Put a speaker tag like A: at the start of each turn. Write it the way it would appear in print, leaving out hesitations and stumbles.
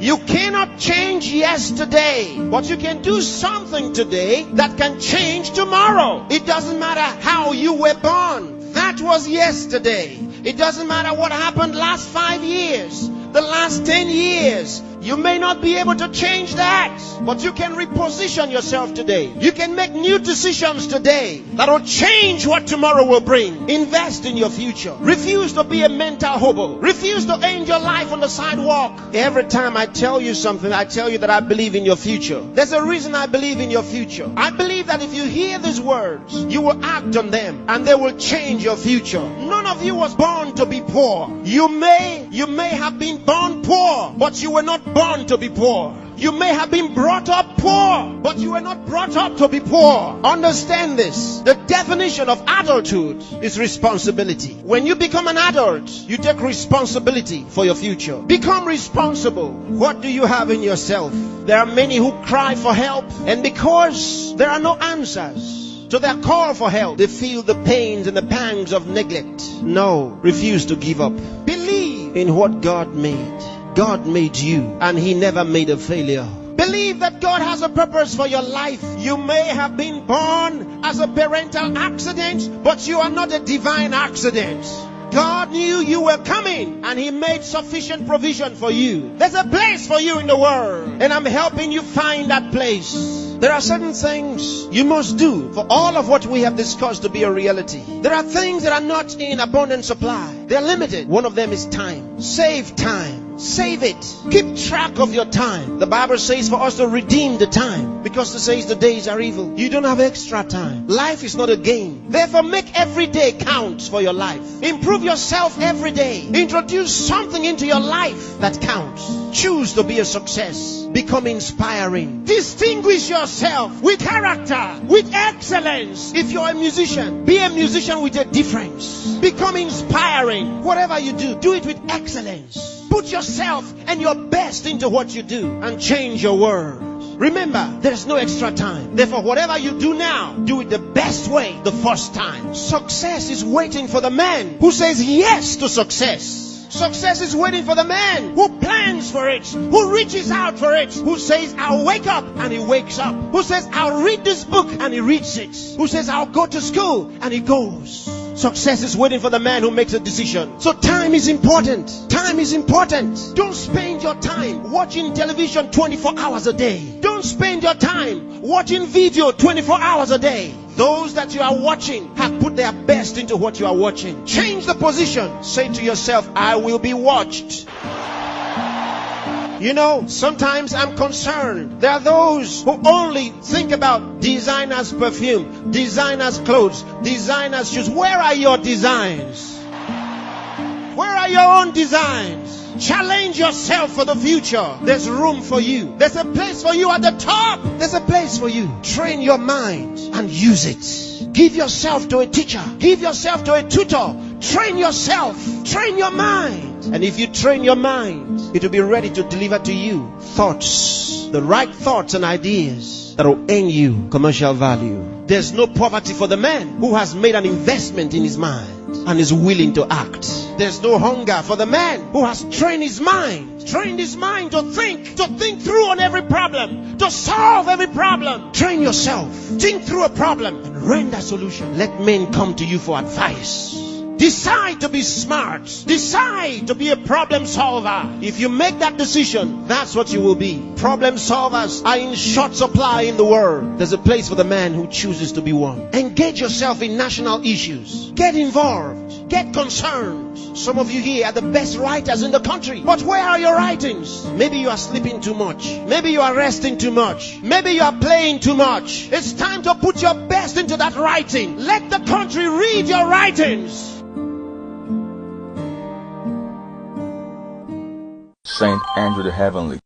A: You cannot change yesterday, but you can do something today that can change tomorrow. It doesn't matter how you were born. That was yesterday. It doesn't matter what happened last 5 years, the last 10 years. You may not be able to change that, but you can reposition yourself today. You can make new decisions today that will change what tomorrow will bring. Invest in your future. Refuse to be a mental hobo. Refuse to end your life on the sidewalk. Every time I tell you something, I tell you that I believe in your future. There's a reason I believe in your future. I believe that if you hear these words, you will act on them and they will change your future. None of you was born to be poor. You may have been born poor, but you were not born to be poor. You may have been brought up poor, but you were not brought up to be poor. Understand this. The definition of adulthood is responsibility. When you become an adult, you take responsibility for your future. Become responsible. What do you have in yourself? There are many who cry for help, and because there are no answers to their call for help, they feel the pains and the pangs of neglect. No, refuse to give up. Believe in what God made. God made you, and He never made a failure. Believe that God has a purpose for your life. You may have been born as a parental accident, but you are not a divine accident. God knew you were coming, and He made sufficient provision for you. There's a place for you in the world, and I'm helping you find that place. There are certain things you must do for all of what we have discussed to be a reality. There are things that are not in abundant supply. They're limited. One of them is time. Save time. Save it. Keep track of your time. The Bible says for us to redeem the time, because it says the days are evil. You don't have extra time. Life is not a game. Therefore, make every day count for your life. Improve yourself every day. Introduce something into your life that counts. Choose to be a success. Become inspiring. Distinguish yourself with character, with excellence. If you're a musician, be a musician with a difference. Become inspiring. Whatever you do, do it with excellence. Put yourself and your best into what you do and change your world. Remember, there's no extra time. Therefore, whatever you do now, do it the best way the first time. Success is waiting for the man who says yes to success. Success is waiting for the man who plans for it, who reaches out for it, who says, I'll wake up, and he wakes up. Who says, I'll read this book, and he reads it. Who says, I'll go to school, and he goes. Success is waiting for the man who makes a decision. So time is important. Time is important. Don't spend your time watching television 24 hours a day. Don't spend your time watching video 24 hours a day. Those that you are watching have put their best into what you are watching. Change the position. Say to yourself, I will be watched. You know, sometimes I'm concerned. There are those who only think about designers' perfume, designers' clothes, designers' shoes. Where are your designs? Where are your own designs? Challenge yourself for the future. There's room for you. There's a place for you at the top. There's a place for you. Train your mind and use it. Give yourself to a teacher. Give yourself to a tutor. Train yourself. Train your mind. And if you train your mind, it will be ready to deliver to you thoughts, the right thoughts and ideas that will earn you commercial value. There's no poverty for the man who has made an investment in his mind and is willing to act. There's no hunger for the man who has trained his mind to think through on every problem, to solve every problem. Train yourself. Think through a problem and render a solution. Let men come to you for advice. Decide to be smart. Decide to be a problem solver. If you make that decision, that's what you will be. Problem solvers are in short supply in the world. There's a place for the man who chooses to be one. Engage yourself in national issues. Get involved. Get concerned. Some of you here are the best writers in the country. But where are your writings? Maybe you are sleeping too much. Maybe you are resting too much. Maybe you are playing too much. It's time to put your best into that writing. Let the country read your writings.
B: Saint Andrew the Heavenly.